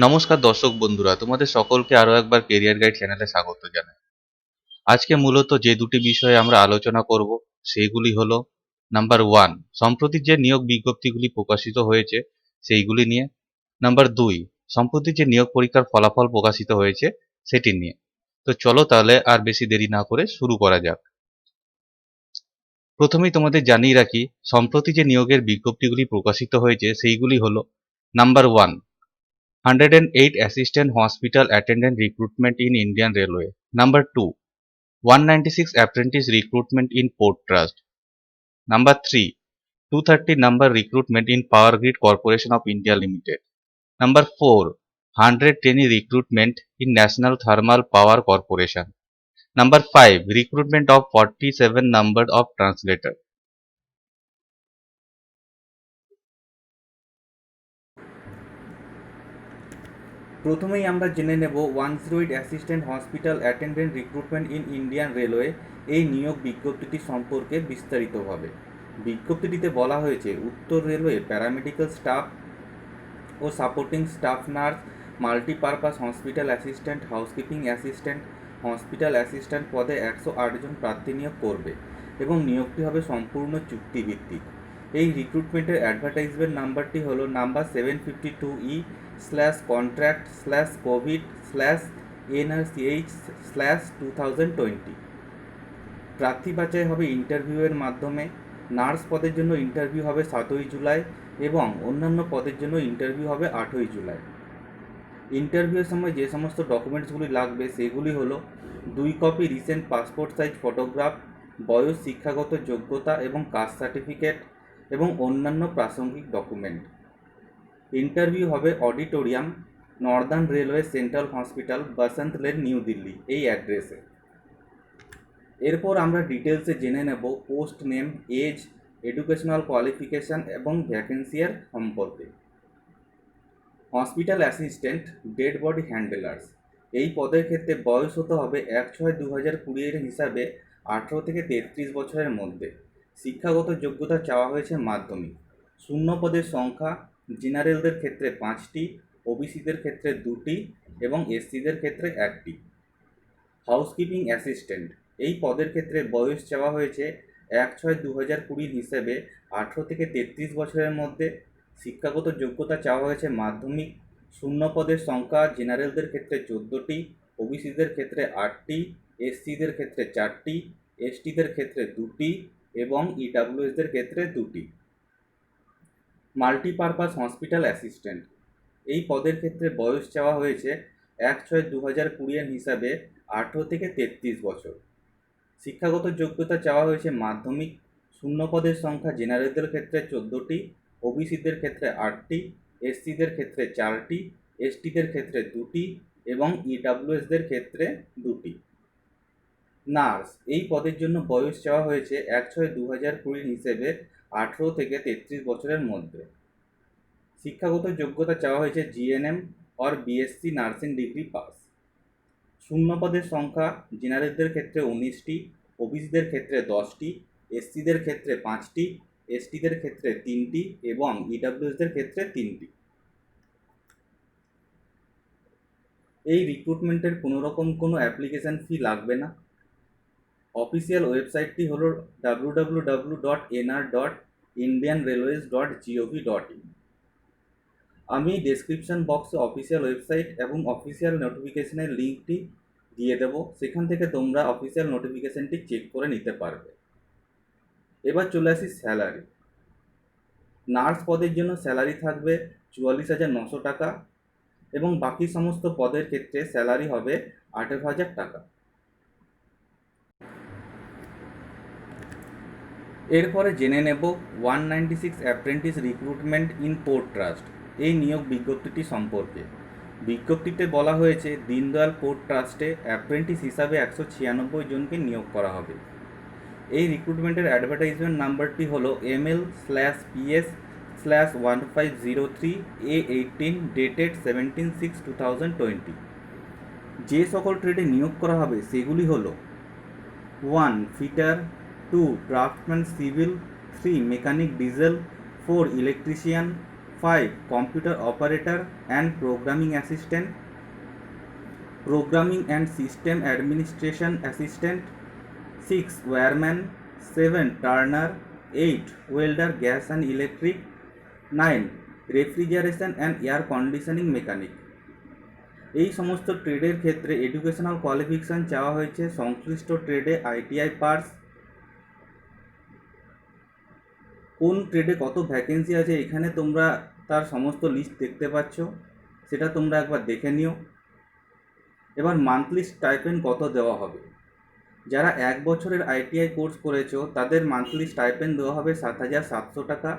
নমস্কার দর্শক বন্ধুরা, তোমাদের সকলকে আরো একবার কেরিয়ার গাইড চ্যানেলে স্বাগত জানাই। আজকে মূলত যে দুটি বিষয়ে আমরা আলোচনা করব সেইগুলি হলো নাম্বার 1, সম্প্রতি যে নিয়োগ বিজ্ঞপ্তিগুলি প্রকাশিত হয়েছে সেইগুলি নিয়ে। নাম্বার 2, সম্প্রতি যে নিয়োগ পরীক্ষার ফলাফল প্রকাশিত হয়েছে সেটি নিয়ে। তো চলো তাহলে আর বেশি দেরি না করে শুরু করা যাক। প্রথমেই তোমাদের জানিয়ে রাখি, সম্প্রতি যে নিয়োগের বিজ্ঞপ্তিগুলি প্রকাশিত হয়েছে সেইগুলি হলো number 1, 108 assistant hospital attendant recruitment in Indian Railway. Number 2, 196 apprentice recruitment in Port Trust. Number 3, 230 number recruitment in Power Grid Corporation of India Limited. Number 4, 100 trainee recruitment in National Thermal Power Corporation. Number 5, recruitment of 47 number of translator. প্রথমেই আমরা জেনে নেব 108 assistant hospital attendant recruitment in Indian railway এই নিয়োগ বিজ্ঞপ্তিটি সম্পর্কে বিস্তারিতভাবে। বিজ্ঞপ্তিটিতে বলা হয়েছে উত্তর রেলওয়ে প্যারামেডিক্যাল স্টাফ ও supporting staff nurse, multipurpose hospital assistant, housekeeping assistant, hospital assistant পদে 108 জন প্রার্থী নিয়োগ করবে এবং নিয়োগটি হবে সম্পূর্ণ চুক্তিভিত্তিক। এই রিক্রুটমেন্টের অ্যাডভার্টাইজমেন্ট নাম্বারটি হলো নাম্বার 752E/contract/covid/NRCH/2020। প্রার্থী বাছাই হবে ইন্টারভিউয়ের মাধ্যমে। নার্স পদের জন্য ইন্টারভিউ হবে 7ই জুলাই এবং অন্যান্য পদের জন্য ইন্টারভিউ হবে 8ই জুলাই। ইন্টারভিউয়ের সময় যে সমস্ত ডকুমেন্টসগুলি লাগবে সেগুলি হলো 2 copy recent passport size photograph, বয়স, শিক্ষাগত যোগ্যতা এবং কাস্ট সার্টিফিকেট এবং অন্যান্য প্রাসঙ্গিক ডকুমেন্ট। ইন্টারভিউ হবে auditorium, northern railway central hospital, Basant lane, New Delhi এই অ্যাড্রেসে। এরপর আমরা ডিটেলসে জেনে নেব post name, age, educational qualification এবং ভ্যাকেন্সিয়ার সম্পর্কে। Hospital assistant dead body handlers এই পদের ক্ষেত্রে বয়স হতে হবে 1/6/2020 হিসাবে 18 থেকে 33 বছরের মধ্যে। শিক্ষাগত যোগ্যতা চাওয়া হয়েছে মাধ্যমিক। শূন্য পদের সংখ্যা জেনারেলদের ক্ষেত্রে 5টি, ওবিসিদের ক্ষেত্রে 2টি এবং এসসিদের ক্ষেত্রে 1টি। হাউসকিপিং অ্যাসিস্ট্যান্ট এই পদের ক্ষেত্রে বয়স চাওয়া হয়েছে 1/6/2020 হিসেবে 18 থেকে 33 বছরের মধ্যে। শিক্ষাগত যোগ্যতা চাওয়া হয়েছে মাধ্যমিক। শূন্য পদের সংখ্যা জেনারেলদের ক্ষেত্রে 14টি, ওবিসিদের ক্ষেত্রে 8টি, এসসিদের ক্ষেত্রে 4টি, এসটিদের ক্ষেত্রে 2টি এবং ইডাব্লিউএসদের ক্ষেত্রে 2টি। মাল্টিপারপাস হসপিটাল অ্যাসিস্ট্যান্ট এই পদের ক্ষেত্রে বয়স চাওয়া হয়েছে 1/6/2020 হিসাবে 18 থেকে 33 বছর। শিক্ষাগত যোগ্যতা চাওয়া হয়েছে মাধ্যমিক। শূন্য পদের সংখ্যা জেনারেলদের ক্ষেত্রে 14টি, ওবিসিদের ক্ষেত্রে 8টি, এসসিদের ক্ষেত্রে 4টি, এসটিদের ক্ষেত্রে 2টি এবং ইডাব্লিউএসদের ক্ষেত্রে 2টি। নার্স এই পদের জন্য বয়স চাওয়া হয়েছে 1/6/2020 হিসেবে 18 থেকে 33 বছরের মধ্যে। শিক্ষাগত যোগ্যতা চাওয়া হয়েছে GNM or BSc nursing degree pass. শূন্য পদের সংখ্যা জেনারেলদের ক্ষেত্রে 19টি, ওবিসিদের ক্ষেত্রে 10টি, এসসিদের ক্ষেত্রে 5টি, এসটিদের ক্ষেত্রে 3টি এবং ইডাব্লিউএসদের ক্ষেত্রে 3টি। এই রিক্রুটমেন্টের কোনোরকম কোনো অ্যাপ্লিকেশান ফি লাগবে না। অফিসিয়াল ওয়েবসাইটটি হলো www.nr.indianrailways.gov.in। আমি ডেসক্রিপশন বক্সে অফিসিয়াল ওয়েবসাইট এবং অফিসিয়াল নোটিফিকেশনের লিঙ্কটি দিয়ে দেবো, সেখান থেকে তোমরা অফিসিয়াল নোটিফিকেশনটি চেক করে নিতে পারবে। এবার চলে আসি স্যালারি। নার্স পদের জন্য স্যালারি থাকবে 44,900 টাকা এবং বাকি সমস্ত পদের ক্ষেত্রে স্যালারি হবে 18,000 টাকা। এরপরে জেনে নেব 196 apprentice recruitment in port trust এই নিয়োগ বিজ্ঞপ্তিটি সম্পর্কে। বিজ্ঞপ্তিতে বলা হয়েছে দীনদয়াল পোর্ট ট্রাস্টে অ্যাপ্রেন্টিস হিসাবে 196 জনকে নিয়োগ করা হবে। এই রিক্রুটমেন্টের অ্যাডভার্টাইজমেন্ট নাম্বারটি হলো ML/PS/1503 ডেটেড 17/6/2020। যে সকল ট্রেডে নিয়োগ করা হবে সেগুলি হলো 1 fitter, 2 draftsman civil, 3 mechanic diesel, 4 electrician, 5. Computer operator and programming assistant, programming and system administration assistant. 6. Wireman. 7. Turner. 8. Welder, gas and electric. 9. Refrigeration and air conditioning mechanic. এই সমস্ত ট্রেডের ক্ষেত্রে এডুকেশনাল কোয়ালিফিকেশান চাওয়া হয়েছে সংশ্লিষ্ট ট্রেডে আইটিআই পাস। কোন ট্রেডে কত ভ্যাকেন্সি আছে এখানে তোমরা তার সমস্ত লিস্ট দেখতে পাচ্ছ, সেটা তোমরা একবার দেখে নিও। এবার মান্থলি স্টাইপেন্ড কত দেওয়া হবে। যারা 1 বছরের আইটিআই কোর্স করেছো তাদের মান্থলি স্টাইপেন্ড দেওয়া হবে 7,700 টাকা।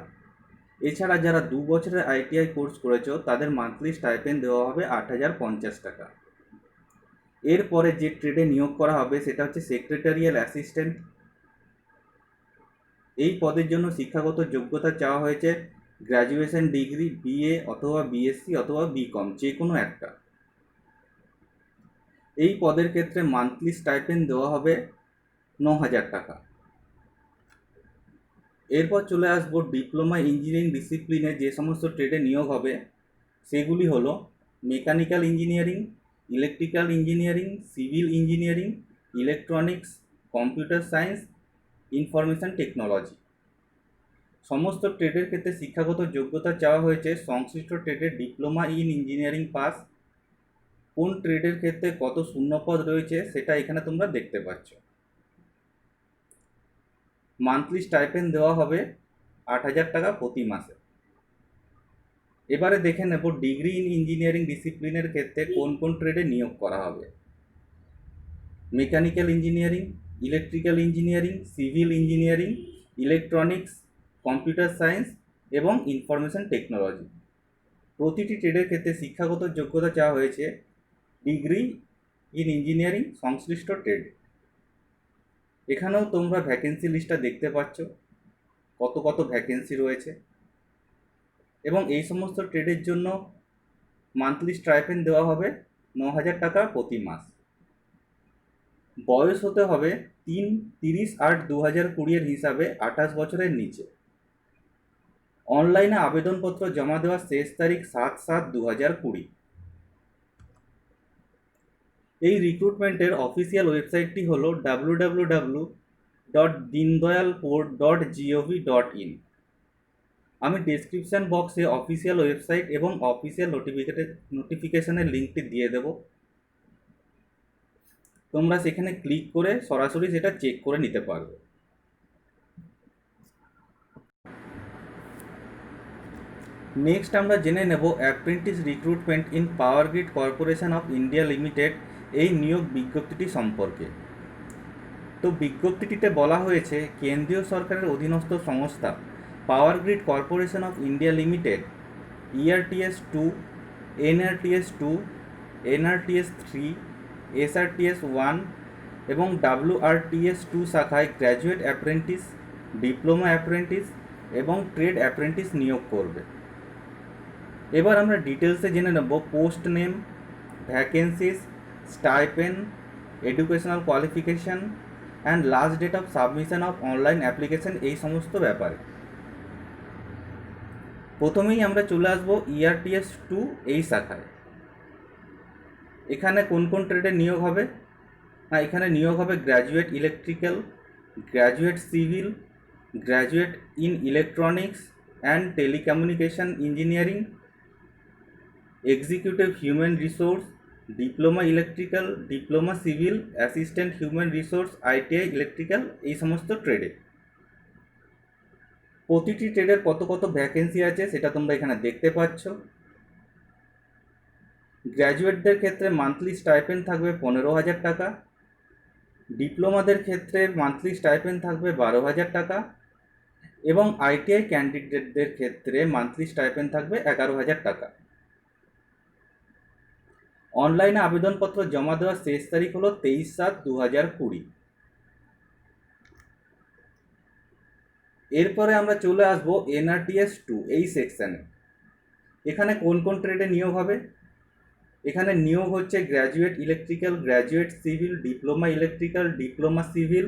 এছাড়া যারা 2 বছরের আইটিআই কোর্স করেছো তাদের মান্থলি স্টাইপেন্ড দেওয়া হবে 8,050 টাকা। এরপরে যে ট্রেডে নিয়োগ করা হবে সেটা হচ্ছে সেক্রেটারিয়াল অ্যাসিস্ট্যান্ট। এই পদের জন্য শিক্ষাগত যোগ্যতা চাওয়া হয়েছে গ্র্যাজুয়েশন ডিগ্রি, বিএ অথবা বিএসসি অথবা বিকম, যে কোনো একটা। এই পদের ক্ষেত্রে মান্থলি স্টাইপেন্ড দেওয়া হবে 9,000 টাকা। এরপর চলে আসবো ডিপ্লোমা ইঞ্জিনিয়ারিং ডিসিপ্লিনে যে সমস্ত ট্রেডে নিয়োগ হবে সেগুলি হলো mechanical engineering, electrical engineering, civil engineering, electronics, computer science, information technology. সমস্ত ট্রেডের ক্ষেত্রে শিক্ষাগত যোগ্যতা চাওয়া হয়েছে সংশ্লিষ্ট ট্রেডের ডিপ্লোমা ইন ইঞ্জিনিয়ারিং পাস। কোন ট্রেডের ক্ষেত্রে কত শূন্যপদ রয়েছে সেটা এখানে তোমরা দেখতে পাচ্ছ। মান্থলি স্টাইপেন্ড দেওয়া হবে 8,000 টাকা প্রতি মাসে। এবারে দেখে নেব ডিগ্রি ইন ইঞ্জিনিয়ারিং ডিসিপ্লিনের ক্ষেত্রে কোন কোন ট্রেডে নিয়োগ করা হবে। Mechanical engineering, electrical engineering, civil engineering, electronics, computer science এবং ইনফরমেশন টেকনোলজি। প্রতিটি ট্রেডের ক্ষেত্রে শিক্ষাগত যোগ্যতা চাওয়া হয়েছে ডিগ্রি ইন ইঞ্জিনিয়ারিং সংশ্লিষ্ট ট্রেড। এখানেও তোমরা ভ্যাকেন্সি লিস্টটা দেখতে পাচ্ছ, কত কত ভ্যাকেন্সি রয়েছে। এবং এই সমস্ত ট্রেডের জন্য মান্থলি স্টাইপেন্ড দেওয়া হবে 9,000 টাকা প্রতি মাস। বয়স হতে হবে 30/8/2020 হিসাবে 28 বছরের নিচে। অনলাইনে আবেদনপত্র জমা দেওয়ার শেষ তারিখ 7/7/2020। এই রিক্রুটমেন্টের অফিসিয়াল ওয়েবসাইটটি হলো www.dindayalport.gov.in। আমি ডেসক্রিপশান বক্সে অফিসিয়াল ওয়েবসাইট এবং অফিসিয়াল নোটিফিকেশনের লিঙ্কটি দিয়ে দেব, তোমরা সেখানে ক্লিক করে সরাসরি সেটা চেক করে নিতে পারবে। নেক্সট আমরা জেনে নেব apprentice recruitment in power grid corporation of India limited এই নিয়োগ বিজ্ঞপ্তিটি সম্পর্কে। তো বিজ্ঞপ্তিটিতে বলা হয়েছে কেন্দ্রীয় সরকারের অধীনস্থ সংস্থা power grid corporation of India limited ERTS 2, NRTS 2, NRTS 3, SRTS 1 এবং WRTS 2 শাখায় গ্র্যাজুয়েট অ্যাপ্রেন্টিস, ডিপ্লোমা অ্যাপ্রেন্টিস এবং ট্রেড অ্যাপ্রেন্টিস নিয়োগ করবে। এবার আমরা ডিটেলসে জেনে নেব post name, vacancies, stipend, educational qualification and last date of submission of online application, এই সমস্ত ব্যাপারে। প্রথমেই আমরা চলে আসব ERTS 2 এই শাখায়। এখানে কোন কোন ট্রেডে নিয়োগ হবে? না, এখানে নিয়োগ হবে graduate electrical, graduate civil, graduate in electronics and telecommunication engineering, executive human resource, diploma electrical, diploma civil, assistant human resource, ITI electrical, এই সমস্ত ট্রেডে। প্রতিটি ট্রেডের কত কত ভ্যাকেন্সি আছে সেটা তোমরা এখানে দেখতে পাচ্ছ। গ্র্যাজুয়েটদের ক্ষেত্রে মান্থলি স্টাইপেন্ড থাকবে 15,000 টাকা, ডিপ্লোমাদের ক্ষেত্রে মান্থলি স্টাইপেন্ড থাকবে 12,000 টাকা এবং ITI ক্যান্ডিডেটদের ক্ষেত্রে মান্থলি স্টাইপেন্ড থাকবে 11,000 টাকা। অনলাইনে আবেদনপত্র জমা দেওয়ার শেষ তারিখ হলো 23/7/2020। এরপরে আমরা চলে আসব NRTS 2 এই সেকশানে। এখানে কোন কোন ট্রেডে নিয়োগ হবে? এখানে নিয়োগ হচ্ছে graduate electrical, graduate civil, diploma electrical, diploma civil,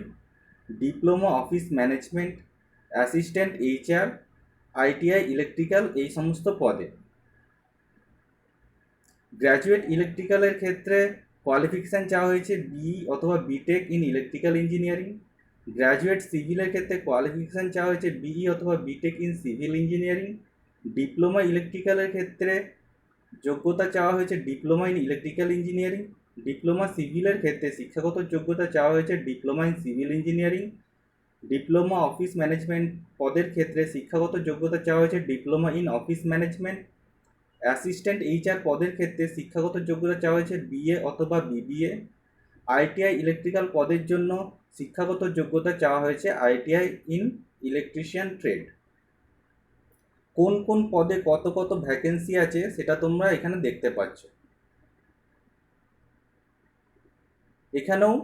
diploma office management, assistant HR, ITI electrical এই সমস্ত পদে। গ্র্যাজুয়েট ইলেকট্রিক্যালের ক্ষেত্রে কোয়ালিফিকেশান চাওয়া হয়েছে বিই অথবা BTech in electrical engineering. Graduate সিভিলের ক্ষেত্রে কোয়ালিফিকেশান চাওয়া হয়েছে বিই অথবা BTech in civil engineering. Diploma ইলেকট্রিক্যালের ক্ষেত্রে যোগ্যতা চাওয়া হয়েছে diploma in electrical engineering. Diploma সিভিলের ক্ষেত্রে শিক্ষাগত যোগ্যতা চাওয়া হয়েছে diploma in civil engineering. Diploma office management পদের ক্ষেত্রে শিক্ষাগত যোগ্যতা চাওয়া হয়েছে diploma in office management. Assistant HR পদের ক্ষেত্রে শিক্ষাগত যোগ্যতা চাওয়া হয়েছে বিএ অথবা বিবিএ। আইটিআই ইলেকট্রিক্যাল পদের জন্য শিক্ষাগত যোগ্যতা চাওয়া হয়েছে আইটিআই ইন ইলেকট্রিশিয়ান ট্রেড। কোন কোন পদে কত কত ভ্যাকেন্সি আছে সেটা তোমরা এখানে দেখতে পাচ্ছ। এখানেও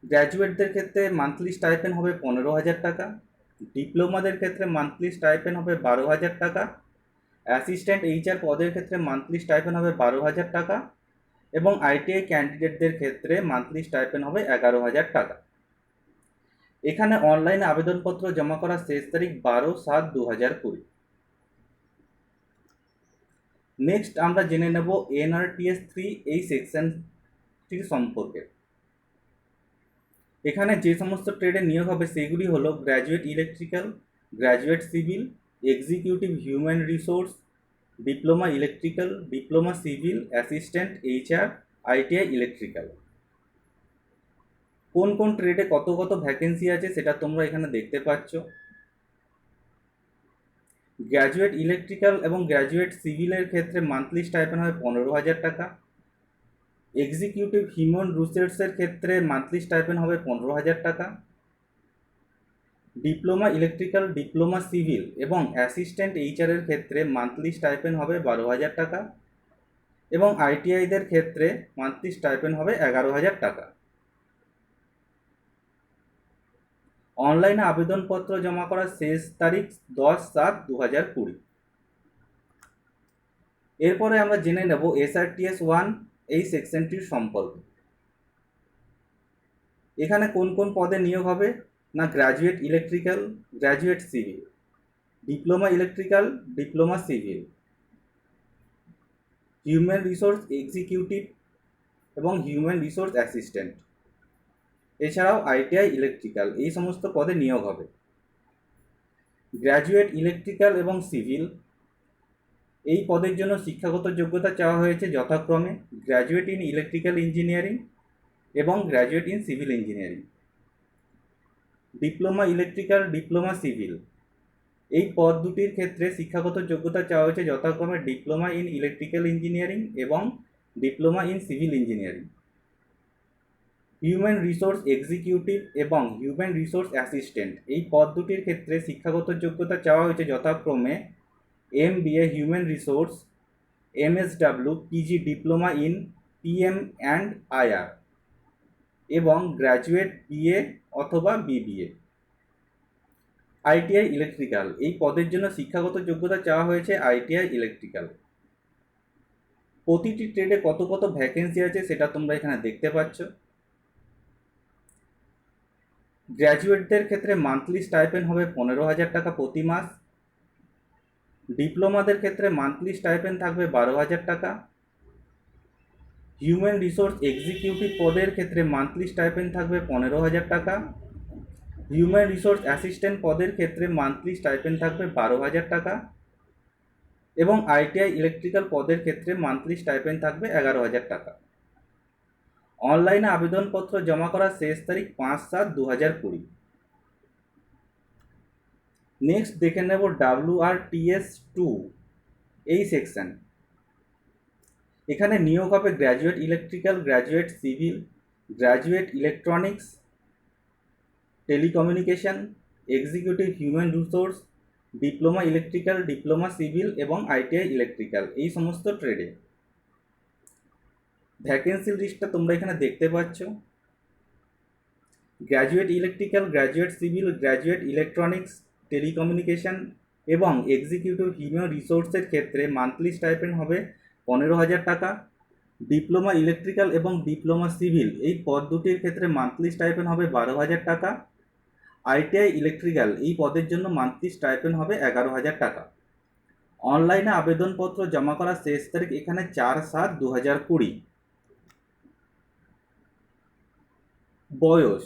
গ্র্যাজুয়েটদের ক্ষেত্রে মান্থলি স্টাইপেন্ড হবে 15,000 টাকা, ডিপ্লোমাদের ক্ষেত্রে মান্থলি স্টাইপেন্ড হবে 12,000 টাকা, অ্যাসিস্ট্যান্ট এইচআর পদের ক্ষেত্রে মান্থলি স্টাইপেন্ড হবে 12,000 টাকা এবং আইটিআই ক্যান্ডিডেটদের ক্ষেত্রে মান্থলি স্টাইপেন্ড হবে 11,000 টাকা। এখানে অনলাইনে আবেদনপত্র জমা করার শেষ তারিখ 12/7/2020। নেক্সট আমরা জেনে নেব এনআরটিএস 3 এই সেকশনটির সম্পর্কে। এখানে যে সমস্ত ট্রেডে নিয়োগ হবে সেগুলি হলো graduate electrical, graduate civil, executive human resource, diploma electrical, diploma civil, assistant HR, ITI electrical. কোন কোন ট্রেডে কত কত ভ্যাকেন্সি আছে সেটা তোমরা এখানে দেখতে পাচ্ছ। গ্র্যাজুয়েট ইলেকট্রিক্যাল এবং গ্র্যাজুয়েট সিভিলের ক্ষেত্রে মান্থলি স্টাইপেন্ড হবে 15,000 টাকা। এক্সিকিউটিভ হিউম্যান রিসোর্সের ক্ষেত্রে মান্থলি স্টাইপেন্ড হবে 15,000 টাকা। ডিপ্লোমা ইলেকট্রিক্যাল, ডিপ্লোমা সিভিল এবং অ্যাসিস্ট্যান্ট এইচআরের ক্ষেত্রে মান্থলি স্টাইপেন্ড হবে 12,000 টাকা এবং আইটিআইদের ক্ষেত্রে মান্থলি স্টাইপেন্ড হবে 11,000 টাকা। অনলাইনে আবেদনপত্র জমা করার শেষ তারিখ 10/7/2020। এরপরে আমরা জেনে নেব এসআরটিএস 1 এই সেকশনটির সম্পর্কে। এখানে কোন কোন পদে নিয়োগ হবে না graduate electrical, graduate civil, diploma electrical, diploma civil, human resource executive এবং হিউম্যান রিসোর্স অ্যাসিস্ট্যান্ট, এছাড়াও আইটিআই ইলেকট্রিক্যাল এই সমস্ত পদে নিয়োগ হবে। গ্র্যাজুয়েট ইলেকট্রিক্যাল এবং সিভিল এই পদের জন্য শিক্ষাগত যোগ্যতা চাওয়া হয়েছে যথাক্রমে গ্র্যাজুয়েট ইন ইলেকট্রিক্যাল ইঞ্জিনিয়ারিং এবং graduate in civil engineering. Diploma electrical, diploma civil এই পদ দুটির ক্ষেত্রে শিক্ষাগত যোগ্যতা চাওয়া হয়েছে যথাক্রমে ডিপ্লোমা ইন ইলেকট্রিক্যাল ইঞ্জিনিয়ারিং এবং diploma in civil engineering. Human resource executive এবং হিউম্যান রিসোর্স অ্যাসিস্ট্যান্ট এই পদ দুটির ক্ষেত্রে শিক্ষাগত যোগ্যতা চাওয়া হয়েছে যথাক্রমে MBA human resource, MSW PG diploma in PM and IR এবং গ্র্যাজুয়েট BA অথবা BBA। আইটিআই ইলেকট্রিক্যাল এই পদের জন্য শিক্ষাগত যোগ্যতা চাওয়া হয়েছে আইটিআই ইলেকট্রিক্যাল। প্রতিটি ট্রেডে কত কত ভ্যাকেন্সি আছে সেটা তোমরা এখানে দেখতে পাচ্ছ। গ্র্যাজুয়েটদের ক্ষেত্রে মান্থলি স্টাইপেন্ড হবে 15,000 টাকা প্রতি মাস। ডিপ্লোমাদের ক্ষেত্রে মান্থলি স্টাইপেন্ড থাকবে 12,000 টাকা। হিউম্যান রিসোর্স এক্সিকিউটিভ পদের ক্ষেত্রে মান্থলি স্টাইপেন্ড থাকবে 15,000 টাকা। হিউম্যান রিসোর্স অ্যাসিস্ট্যান্ট পদের ক্ষেত্রে মান্থলি স্টাইপেন্ড থাকবে 12,000 টাকা এবং আইটিআই ইলেকট্রিক্যাল পদের ক্ষেত্রে মান্থলি স্টাইপেন্ড থাকবে 11,000 টাকা। অনলাইনে আবেদনপত্র জমা করার শেষ তারিখ 5/7/2020। নেক্সট দেখে নেব WRTS 2 এই সেকশন। এখানে নিয়োগ হবে graduate electrical, graduate civil, graduate electronics, telecommunication, executive human resource, diploma electrical, diploma civil এবং আইটিআই ইলেকট্রিক্যাল এই সমস্ত ট্রেডে। ভ্যাকেন্সি লিস্টটা তোমরা এখানে দেখতে পাচ্ছ। Graduate electrical, graduate civil, graduate electronics, telecommunication এবং এক্সিকিউটিভ হিউম্যান রিসোর্সের ক্ষেত্রে মান্থলি স্টাইপেন্ড হবে 15,000 টাকা। ডিপ্লোমা ইলেকট্রিক্যাল এবং ডিপ্লোমা সিভিল এই পদ দুটির ক্ষেত্রে মান্থলি স্টাইপেন্ড হবে 12,000 টাকা। আইটিআই ইলেকট্রিক্যাল এই পদের জন্য মান্থলি স্টাইপেন্ড হবে 11,000 টাকা। অনলাইনে আবেদনপত্র জমা করার শেষ তারিখ এখানে 4/7/2020। বয়স,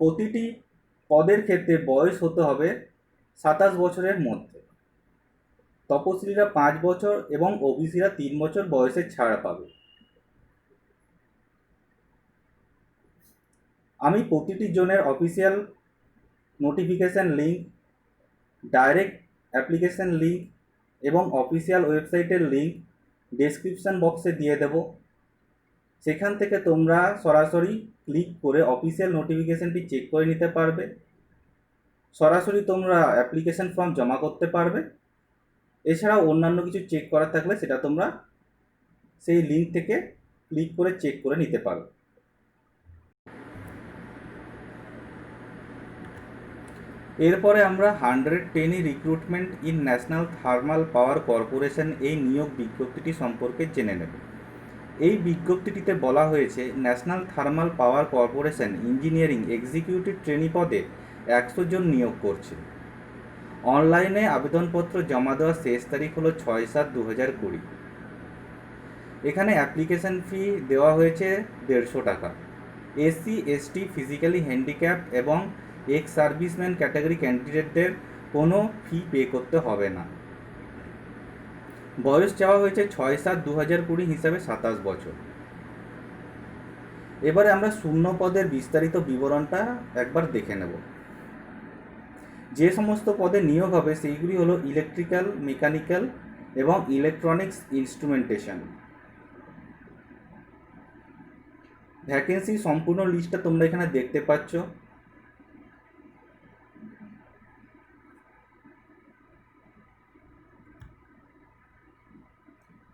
প্রতিটি পদের ক্ষেত্রে বয়স হতে হবে 27 বছরের মধ্যে। তপশিলীরা 5 বছর এবং ওবিসিরা 3 বছর বয়সের ছাড় পাবে। আমি প্রতিটি জনের official notification link, direct application link এবং অফিসিয়াল ওয়েবসাইটের লিঙ্ক ডেসক্রিপশান বক্সে দিয়ে দেব। সেখান থেকে তোমরা সরাসরি ক্লিক করে অফিসিয়াল নোটিফিকেশানটি চেক করে নিতে পারবে। সরাসরি তোমরা অ্যাপ্লিকেশান ফর্ম জমা করতে পারবে। এছাড়াও অন্যান্য কিছু চেক করার থাকলে সেটা তোমরা সেই লিঙ্ক থেকে ক্লিক করে চেক করে নিতে পারো। এরপরে আমরা 110 recruitment in national thermal power corporation এই নিয়োগ বিজ্ঞপ্তিটি সম্পর্কে জেনে নেব। এই বিজ্ঞপ্তিটিতে বলা হয়েছে national thermal power corporation engineering executive trainee পদে 100 জন নিয়োগ করছে। অনলাইনে আবেদনপত্র জমা দেওয়ার শেষ তারিখ হলো 6/7/2020। এখানে অ্যাপ্লিকেশন ফি দেওয়া হয়েছে 150 টাকা। এসসি, এসটি, ফিজিক্যালি হ্যান্ডিক্যাপ এবং এক্স সার্ভিসম্যান ক্যাটাগরি ক্যান্ডিডেটদের কোনো ফি পে করতে হবে না। বয়স চাওয়া হয়েছে 6/7/2020 হিসাবে 27 বছর। এবারে আমরা শূন্য পদের বিস্তারিত বিবরণটা একবার দেখে নেব। যে সমস্ত পদে নিয়োগ হবে সেইগুলি হলো ইলেকট্রিক্যাল, মেকানিক্যাল এবং ইলেকট্রনিক্স ইনস্ট্রুমেন্টেশন। ভ্যাকেন্সি সম্পূর্ণ লিস্টটা তোমরা এখানে দেখতে পাচ্ছ।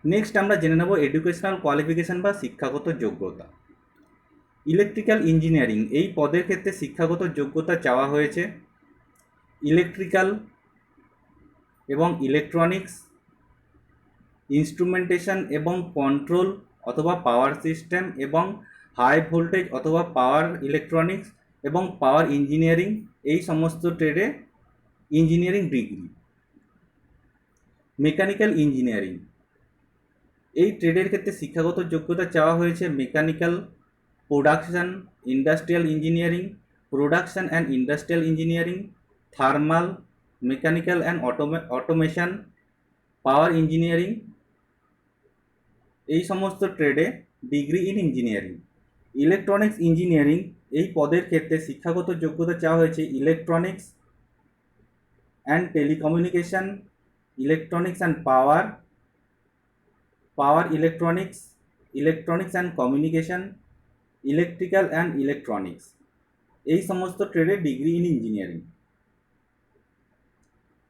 নেক্সট আমরা জেনে নেব এডুকেশনাল কোয়ালিফিকেশান বা শিক্ষাগত যোগ্যতা। ইলেকট্রিক্যাল ইঞ্জিনিয়ারিং এই পদের ক্ষেত্রে শিক্ষাগত যোগ্যতা চাওয়া হয়েছে ইলেকট্রিক্যাল এবং ইলেকট্রনিক্স, ইনস্ট্রুমেন্টেশন এবং কন্ট্রোল অথবা পাওয়ার সিস্টেম এবং হাই ভোল্টেজ অথবা পাওয়ার ইলেকট্রনিক্স এবং পাওয়ার ইঞ্জিনিয়ারিং এই সমস্ত ট্রেডে ইঞ্জিনিয়ারিং ডিগ্রি। মেকানিক্যাল ইঞ্জিনিয়ারিং এই ট্রেডের ক্ষেত্রে শিক্ষাগত যোগ্যতা চাওয়া হয়েছে mechanical, production, industrial engineering, production and industrial engineering, thermal, mechanical and automation, power engineering এই সমস্ত ট্রেডে degree in engineering. Electronics engineering এই পদের ক্ষেত্রে শিক্ষাগত যোগ্যতা চাওয়া হয়েছে electronics and telecommunication, electronics and power, power electronics, electronics and communication, electrical and electronics এই সমস্ত ট্রেডে degree in engineering.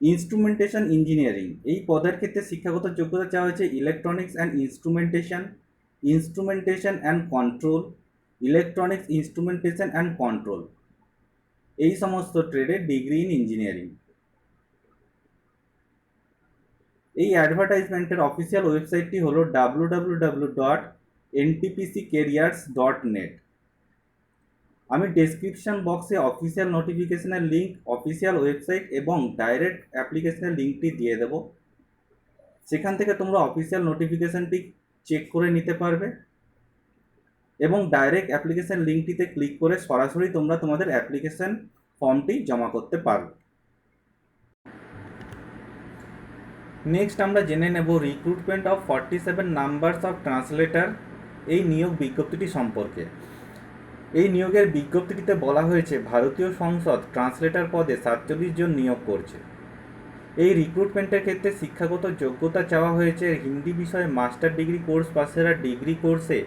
Instrumentation engineering এই পদের ক্ষেত্রে শিক্ষাগত যোগ্যতা চাওয়া হয়েছে electronics and instrumentation, instrumentation and control, electronics instrumentation and control এই সমস্ত ট্রেডে ডিগ্রি ইন ইঞ্জিনিয়ারিং। এই অ্যাডভার্টাইজমেন্টের অফিসিয়াল ওয়েবসাইটটি হলো www.ntpccareers.net। আমি ডেসক্রিপশন বক্সে অফিসিয়াল নোটিফিকেশনের লিঙ্ক, অফিসিয়াল ওয়েবসাইট এবং ডাইরেক্ট অ্যাপ্লিকেশনের লিঙ্কটি দিয়ে দেব। সেখান থেকে তোমরা অফিসিয়াল নোটিফিকেশনটি চেক করে নিতে পারবে এবং ডাইরেক্ট অ্যাপ্লিকেশন লিঙ্কটিতে ক্লিক করে সরাসরি তোমরা তোমাদের অ্যাপ্লিকেশন ফর্মটি জমা করতে পারবে। নেক্সট আমরা জেনে নেব recruitment of 47 numbers of translator এই নিয়োগ বিজ্ঞপ্তিটি সম্পর্কে। এই নিয়োগের বিজ্ঞপ্তিটিতে বলা হয়েছে ভারতীয় সংসদ ট্রান্সলেটর পদে 47 জন নিয়োগ করছে। এই রিক্রুটমেন্টের ক্ষেত্রে শিক্ষাগত যোগ্যতা চাওয়া হয়েছে হিন্দি বিষয়ে মাস্টার ডিগ্রি কোর্স পাশেরা ডিগ্রি কোর্সে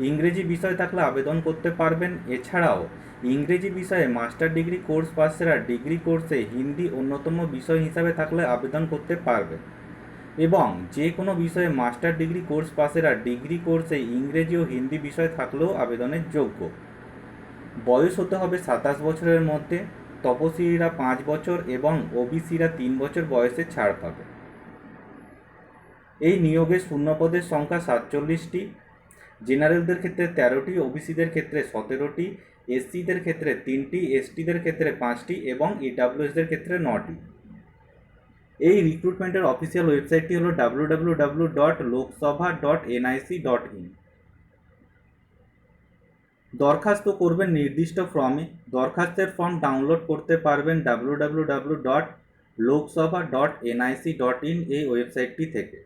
ইংরেজি বিষয় থাকলে আবেদন করতে পারবেন। এছাড়াও ইংরেজি বিষয়ে মাস্টার ডিগ্রি কোর্স পাশেরা ডিগ্রি কোর্সে হিন্দি অন্যতম বিষয় হিসাবে থাকলে আবেদন করতে পারবেন এবং যে কোনো বিষয়ে মাস্টার ডিগ্রি কোর্স পাশেরা ডিগ্রি কোর্সে ইংরেজি ও হিন্দি বিষয় থাকলেও আবেদনের যোগ্য। বয়স হতে হবে 27 বছরের মধ্যে। তপশিলীরা 5 বছর এবং ওবিসিরা 3 বছর বয়সে ছাড় পাবে। এই নিয়োগের শূন্যপদের সংখ্যা 47টি। জেনারেলদের ক্ষেত্রে 13টি, ওবিসিদের ক্ষেত্রে 17টি, এসসিদের ক্ষেত্রে 3টি, এসটিদের ক্ষেত্রে 5টি এবং ইডাব্লিউএসদের ক্ষেত্রে 9টি। এই রিক্রুটমেন্টের অফিসিয়াল ওয়েবসাইটটি হলো www.loksabha.nic.in। দরখাস্ত করবেন নির্দিষ্ট ফর্মে। দরখাস্তের ফর্ম ডাউনলোড করতে পারবেন www.loksabha.nic.in এই ওয়েবসাইটটি থেকে।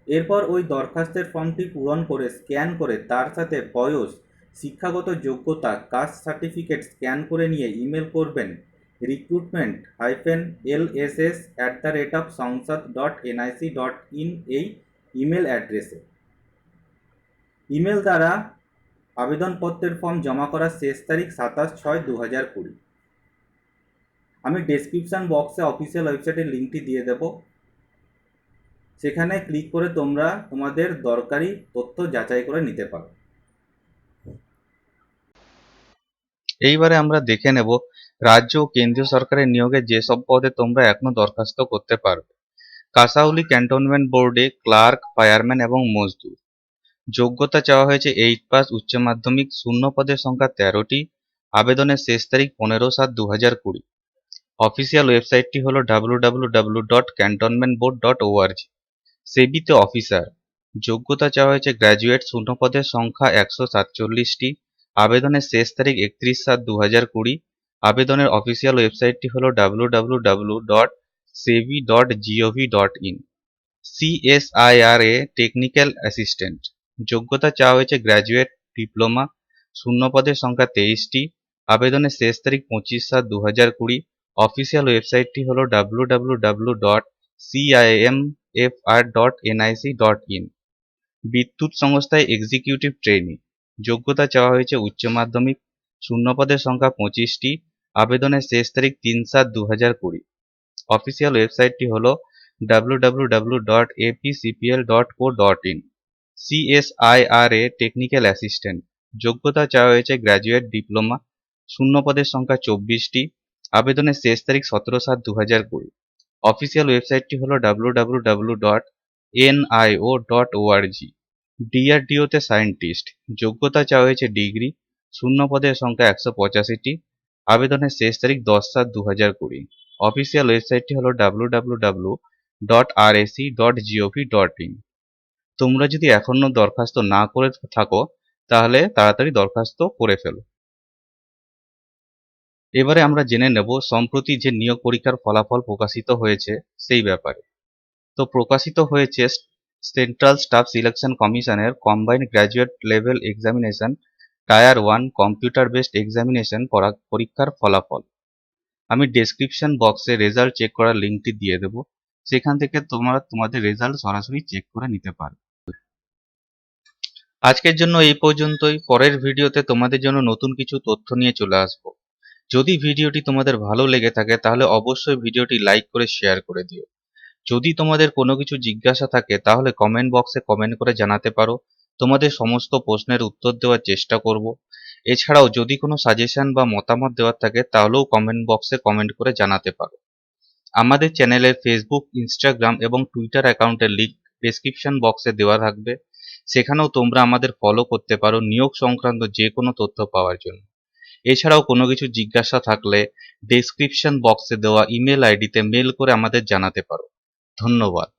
এরপর ওই দরখাস্তের ফর্মটি পূরণ করে স্ক্যান করে তার সাথে বয়স, শিক্ষাগত যোগ্যতা, কাস্ট সার্টিফিকেট স্ক্যান করে নিয়ে ইমেল করবেন recruitment-lss@sangsad.nic.in এই ইমেল অ্যাড্রেসে। ইমেল দ্বারা আবেদনপত্রের ফর্ম জমা করার শেষ তারিখ 27/6/2020। আমি ডেসক্রিপশান বক্সে অফিসিয়াল ওয়েবসাইটের লিঙ্কটি দিয়ে দেব, সেখানে ক্লিক করে তোমরা তোমাদের দরকারি তথ্য যাচাই করে নিতে পারো। এইবারে আমরা দেখে নেব রাজ্য ও কেন্দ্রীয় সরকারের নিয়োগে যেসব পদে তোমরা এখনো দরখাস্ত করতে পারবে। কাসাউলি ক্যান্টনমেন্ট বোর্ডে ক্লার্ক, ফায়ারম্যান এবং মজদুর। যোগ্যতা চাওয়া হয়েছে 8 পাস, উচ্চ মাধ্যমিক। শূন্য পদের সংখ্যা 13টি। আবেদনের শেষ তারিখ 15/7/2020। অফিসিয়াল ওয়েবসাইটটি হল www.cantonmentboard.org। সেবিতে অফিসার। যোগ্যতা চাওয়া হয়েছে গ্র্যাজুয়েট। শূন্য পদের সংখ্যা 147টি। আবেদনের শেষ তারিখ 31/7/2020। আবেদনের অফিসিয়াল ওয়েবসাইটটি হল www.sebi.gov.in। CSIRA technical assistant. যোগ্যতা চাওয়া হয়েছে গ্র্যাজুয়েট, ডিপ্লোমা। শূন্য পদের সংখ্যা 23টি। আবেদনের শেষ তারিখ 25/7/2020। অফিসিয়াল ওয়েবসাইটটি হল www.cimfr.nic.in। বিদ্যুৎ সংস্থায় এক্সিকিউটিভ ট্রেনি। যোগ্যতা চাওয়া হয়েছে উচ্চ মাধ্যমিক। শূন্য পদের সংখ্যা 25টি। আবেদনের শেষ তারিখ 3/7/2020। অফিসিয়াল ওয়েবসাইটটি হল www.apcpl.co.in। CSIRA technical assistant. যোগ্যতা চাওয়া হয়েছে গ্র্যাজুয়েট, ডিপ্লোমা। শূন্য পদের সংখ্যা 24টি। আবেদনের শেষ তারিখ 17/7/2020। অফিসিয়াল ওয়েবসাইটটি হল www.nio.org। DRDO-তে সায়েন্টিস্ট। যোগ্যতা চাওয়া হয়েছে ডিগ্রি। শূন্য পদের সংখ্যা 185টি। আবেদনের শেষ তারিখ 10/7/2020। অফিসিয়াল ওয়েবসাইটটি হল www.rac.gov.in। তোমরা যদি এখনো দরখাস্ত না করে থাকো তাহলে তাড়াতাড়ি দরখাস্ত করে ফেলো। এবারে আমরা জেনে নেব সম্প্রতি যে নিয়োগ পরীক্ষার ফলাফল প্রকাশিত হয়েছে সেই ব্যাপারে। তো প্রকাশিত হয়েছে সেন্ট্রাল স্টাফ সিলেকশন কমিশনের combined graduate level examination tyre 1 computer based examination পরীক্ষার ফলাফল। আমি ডেসক্রিপশন বক্সে রেজাল্ট চেক করার লিঙ্কটি দিয়ে দেব, সেখান থেকে তোমরা তোমাদের রেজাল্ট সরাসরি চেক করে নিতে পারো। আজকের জন্য এই পর্যন্তই। পরের ভিডিওতে তোমাদের জন্য নতুন কিছু তথ্য নিয়ে চলে আসবো। যদি ভিডিওটি তোমাদের ভালো লেগে থাকে তাহলে অবশ্যই ভিডিওটি লাইক করে শেয়ার করে দিও। যদি তোমাদের কোনো কিছু জিজ্ঞাসা থাকে তাহলে কমেন্ট বক্সে কমেন্ট করে জানাতে পারো। তোমাদের সমস্ত প্রশ্নের উত্তর দেওয়ার চেষ্টা করব। এছাড়াও যদি কোনো সাজেশন বা মতামত দেওয়ার থাকে তাহলেও কমেন্ট বক্সে কমেন্ট করে জানাতে পারো। আমাদের চ্যানেলের ফেসবুক, ইনস্টাগ্রাম এবং টুইটার অ্যাকাউন্টের লিংক ডেসক্রিপশন বক্সে দেওয়া থাকবে, সেখানেও তোমরা আমাদের ফলো করতে পারো নিয়োগ সংক্রান্ত যে কোনো তথ্য পাওয়ার জন্য। এছাড়াও কোনো কিছু জিজ্ঞাসা থাকলে ডেসক্রিপশন বক্সে দেওয়া ইমেল আইডিতে মেল করে আমাদের জানাতে পারো। ধন্যবাদ।